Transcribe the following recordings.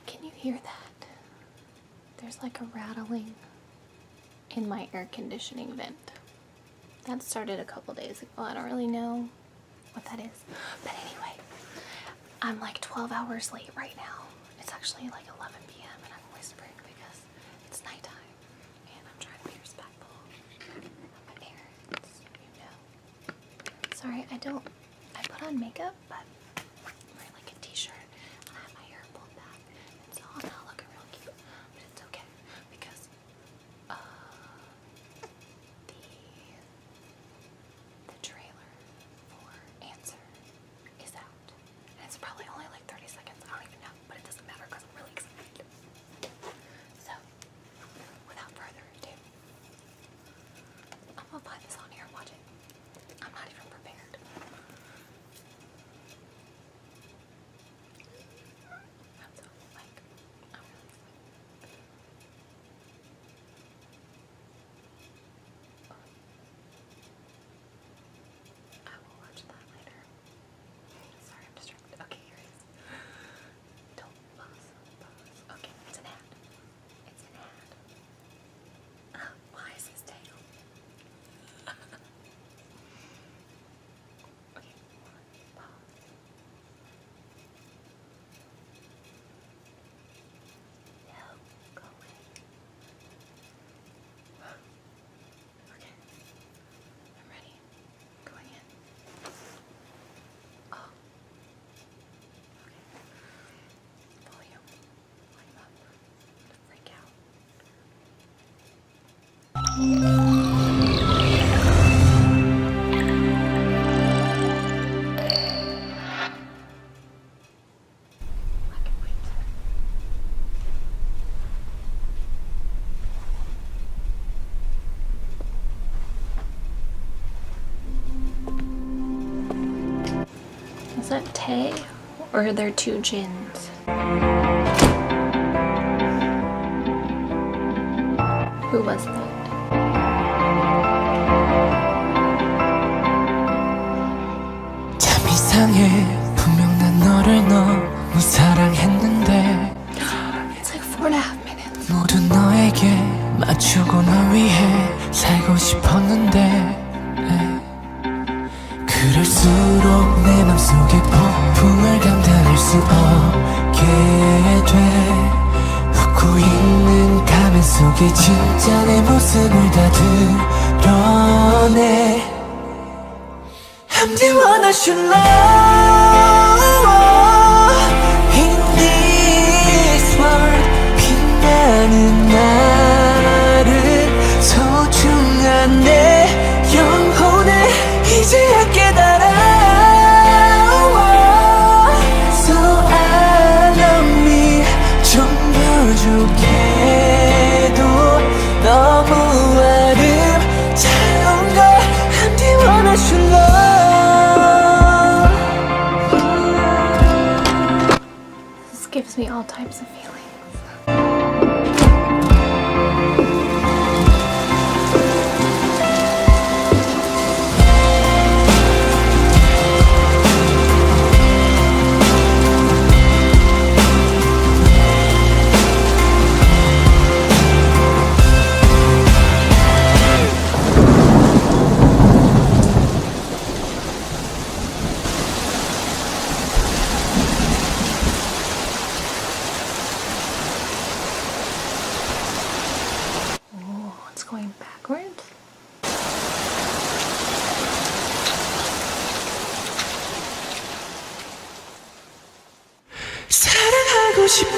Can you hear that? There's like a rattling in my air conditioning vent. That started a couple days ago. I don't really know what that is. But anyway, I'm like 12 hours late right now. It's actually like 11 p.m. and I'm whispering because it's nighttime and I'm trying to be respectful of my parents, you know. Sorry, I put on makeup, but I'm wearing like a t-shirt and I have my hair pulled back, and so I'm not looking real cute, but it's okay because the trailer for Answer is out, and it's probably only like 30 seconds. I don't even know, but it doesn't matter because I'm really excited. So, without further ado, I'm gonna find this on here and watch it. I'm not even prepared. I'm so like, I'm really excited. I will watch that later. Sorry, I'm distracted. Okay, here it is. Don't pause. Okay, it's an ad. It's an ad. Why is his tail? Okay, pause. No, go away. Okay, I'm ready. Going in. Oh. Okay. Volume up. To freak out. I can wait. Is that Tay? Or are there two gins? Who was that? 참 이상해 분명 난 너를 너무 사랑했는데 It's like 4.5 minutes. 모두 너에게 맞추고 널 위해 살고 싶었는데 그럴수록 내 맘속에 폭풍을 감당할 수 없게 돼 웃고 있는 가면 속에 진짜 내 모습을 다 드러내 I'm the one I should love in this world 빛나는 나를 소중한 내 영혼을 이제야 깨달아 So I love me 좀 부족해도 너무 아름다운 걸 I'm the one I should love This gives me all types of feelings. It's going backwards. 사랑하고 싶어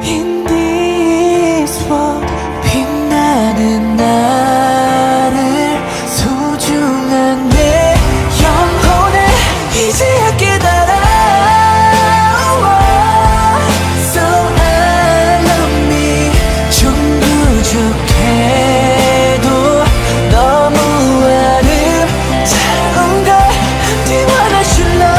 In this world 빛나는 나를 소중한 내 영혼을 이제야 깨달아 So I love me 좀 부족해도 너무 아름다운 걸 I'm the one I should love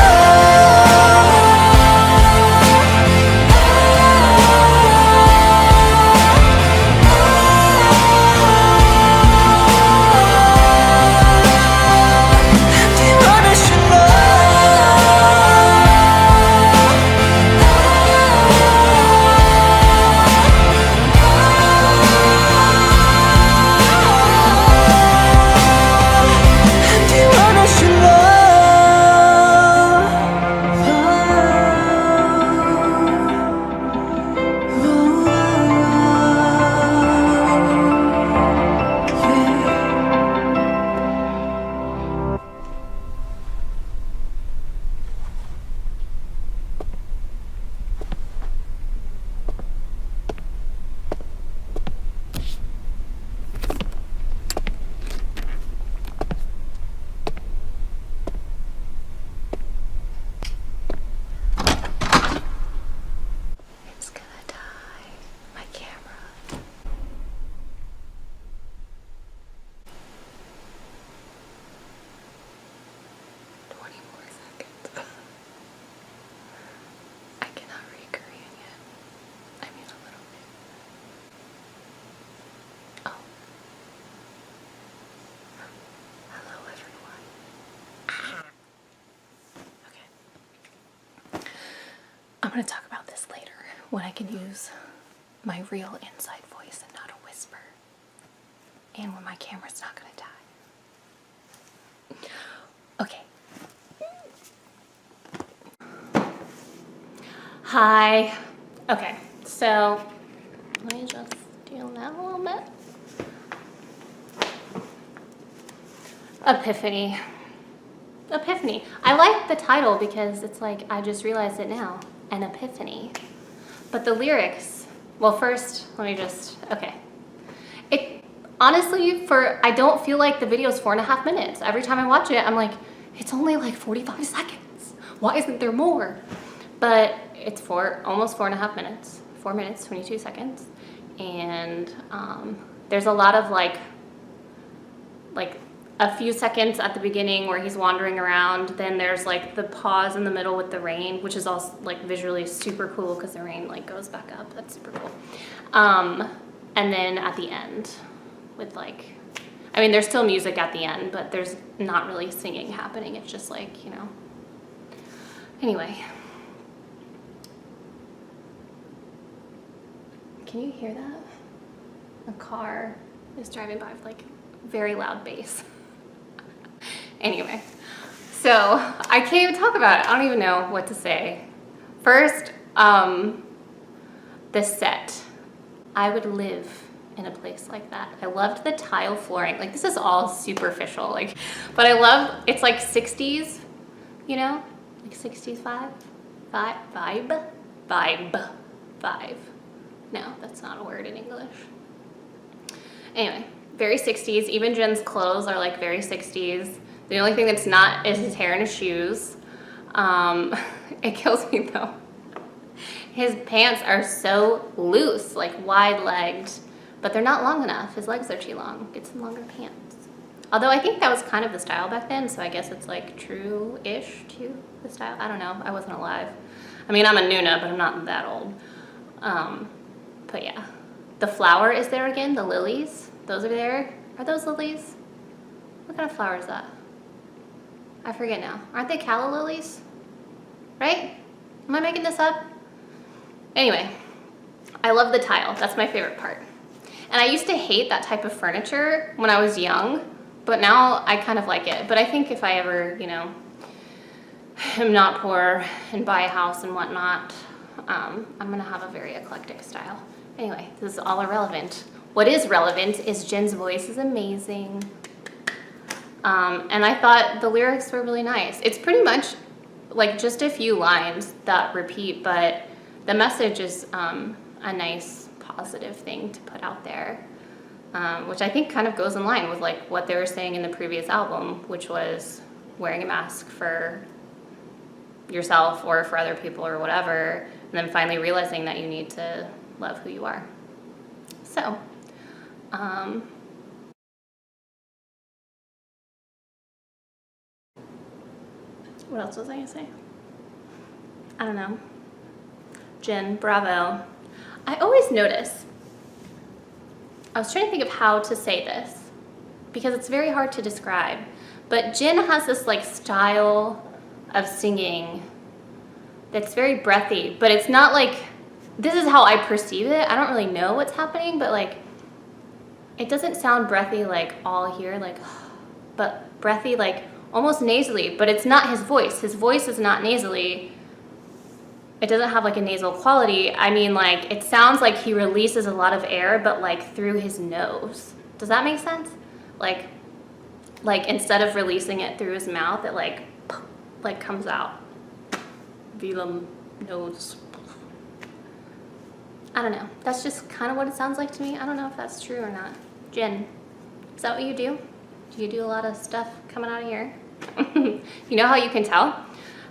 going to talk about this later when I can use my real inside voice and not a whisper. And when my camera's not going to die. Okay. Hi. Okay, so let me just do that a little bit. Epiphany. Epiphany. I like the title because it's like, I just realized it now. An epiphany. But the lyrics, well, first, let me just, okay. It, honestly, I don't feel like the video is 4.5 minutes. Every time I watch it, I'm like, it's only like 45 seconds. Why isn't there more? But it's almost 4.5 minutes. 4 minutes, 22 seconds. And there's a lot of like a few seconds at the beginning where he's wandering around. Then there's like the pause in the middle with the rain, which is also like visually super cool because the rain like goes back up. That's super cool. And then at the end with like, I mean, there's still music at the end, but there's not really singing happening. It's just like, you know. Anyway. Can you hear that? A car is driving by with like very loud bass. Anyway, so I can't even talk about it. I don't even know what to say. First, the set. I would live in a place like that. I loved the tile flooring. Like, this is all superficial, like, but I love, it's like 60s, you know? Like 60s vibe. No, that's not a word in English. Anyway, very 60s. Even Jin's clothes are like very 60s. The only thing that's not is his hair and his shoes. It kills me though. His pants are so loose, like wide-legged, but they're not long enough. His legs are too long. Get some longer pants. Although I think that was kind of the style back then, so I guess it's like true-ish to the style. I don't know. I wasn't alive. I mean, I'm a Nuna, but I'm not that old. But yeah. The flower is there again, the lilies. Those are there. Are those lilies? What kind of flower is that? I forget now. Aren't they calla lilies? Right? Am I making this up? Anyway, I love the tile. That's my favorite part. And I used to hate that type of furniture when I was young, but now I kind of like it. But I think if I ever, you know, am not poor and buy a house and whatnot, I'm gonna have a very eclectic style. Anyway, this is all irrelevant. What is relevant is Jin's voice is amazing. And I thought the lyrics were really nice. It's pretty much like just a few lines that repeat, but the message is a nice positive thing to put out there, which I think kind of goes in line with like what they were saying in the previous album, which was wearing a mask for yourself or for other people or whatever, and then finally realizing that you need to love who you are. So, what else was I gonna say? I don't know. Jin, bravo. I always notice, I was trying to think of how to say this because it's very hard to describe, but Jin has this like style of singing that's very breathy, but it's not like, this is how I perceive it. I don't really know what's happening, but like, it doesn't sound breathy like all here, like, but breathy like almost nasally, but it's not his voice. His voice is not nasally. It doesn't have like a nasal quality. I mean, like, it sounds like he releases a lot of air, but like through his nose. Does that make sense? Like instead of releasing it through his mouth, it like comes out. Velum nose. I don't know. That's just kind of what it sounds like to me. I don't know if that's true or not. Jin, is that what you do? Do you do a lot of stuff coming out of here? You know how you can tell?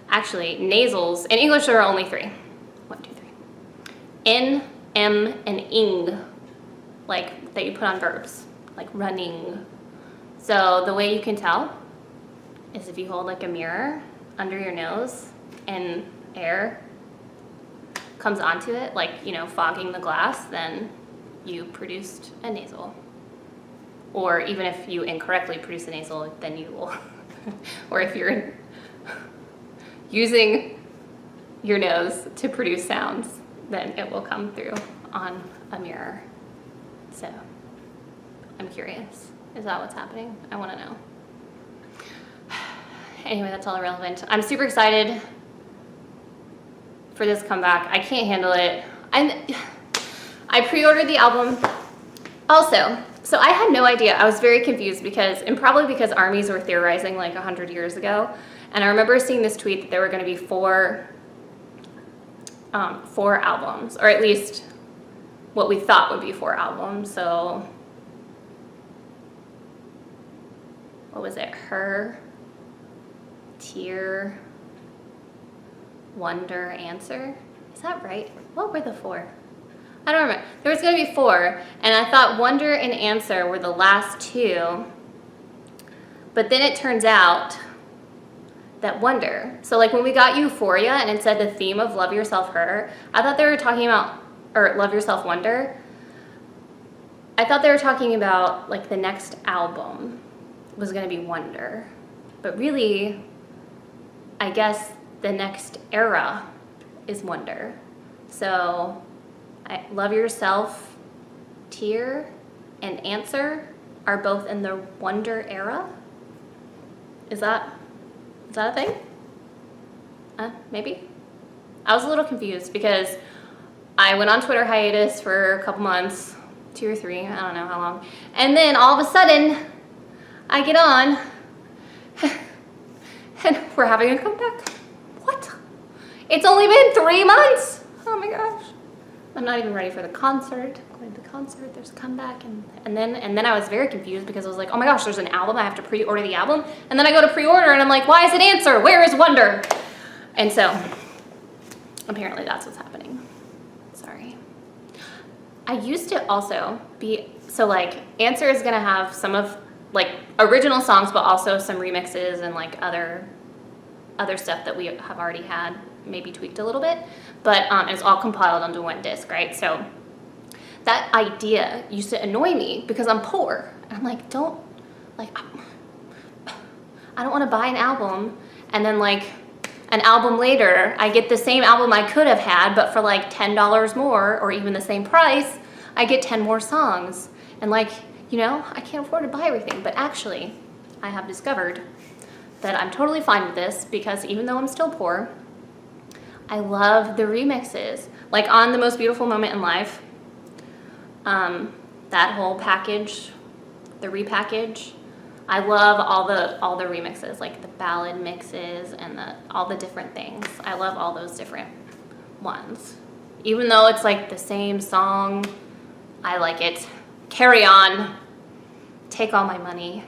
Actually, nasals, in English there are only 3. 1, 2, 3. N, M, and ing, like that you put on verbs, like running. So the way you can tell is if you hold like a mirror under your nose and air comes onto it, like, you know, fogging the glass, then you produced a nasal. Or even if you incorrectly produce a nasal, then you will, or if you're using your nose to produce sounds, then it will come through on a mirror. So I'm curious. Is that what's happening? I want to know. Anyway, that's all irrelevant. I'm super excited for this comeback. I can't handle it. I pre-ordered the album. Also, so I had no idea. I was very confused because, and probably because armies were theorizing like 100 years ago. And I remember seeing this tweet that there were going to be four albums, or at least what we thought would be 4 albums. So what was it? Her, Tear, Wonder, Answer. Is that right? What were the 4? I don't remember. There was going to be 4, and I thought Wonder and Answer were the last 2. But then it turns out that Wonder. So like when we got Euphoria and it said the theme of Love Yourself Her, I thought they were talking about, or Love Yourself Wonder. I thought they were talking about like the next album was going to be Wonder. But really, I guess the next era is Wonder. So Love Yourself, Tear, and Answer are both in the Wonder era. Is that a thing? Maybe. I was a little confused because I went on Twitter hiatus for a couple months, 2 or 3, I don't know how long. And then all of a sudden, I get on and we're having a comeback. What? It's only been 3 months. Oh my gosh. I'm not even ready for the concert. Going to the concert, there's a comeback, and then I was very confused because I was like, oh my gosh, there's an album, I have to pre-order the album. And then I go to pre-order and I'm like, why is it Answer? Where is Wonder? And so apparently that's what's happening. Sorry. I used to also be, so like Answer is gonna have some of like original songs, but also some remixes and like other stuff that we have already had, maybe tweaked a little bit, but it's all compiled onto one disc, right? So that idea used to annoy me because I'm poor. And I'm like, I don't want to buy an album and then like an album later, I get the same album I could have had, but for like $10 more or even the same price, I get 10 more songs. And like, you know, I can't afford to buy everything, but actually I have discovered that I'm totally fine with this because even though I'm still poor, I love the remixes. Like on The Most Beautiful Moment in Life, that whole package, the repackage, I love all the remixes, like the ballad mixes and all the different things. I love all those different ones. Even though it's like the same song, I like it. Carry On, Take All My Money.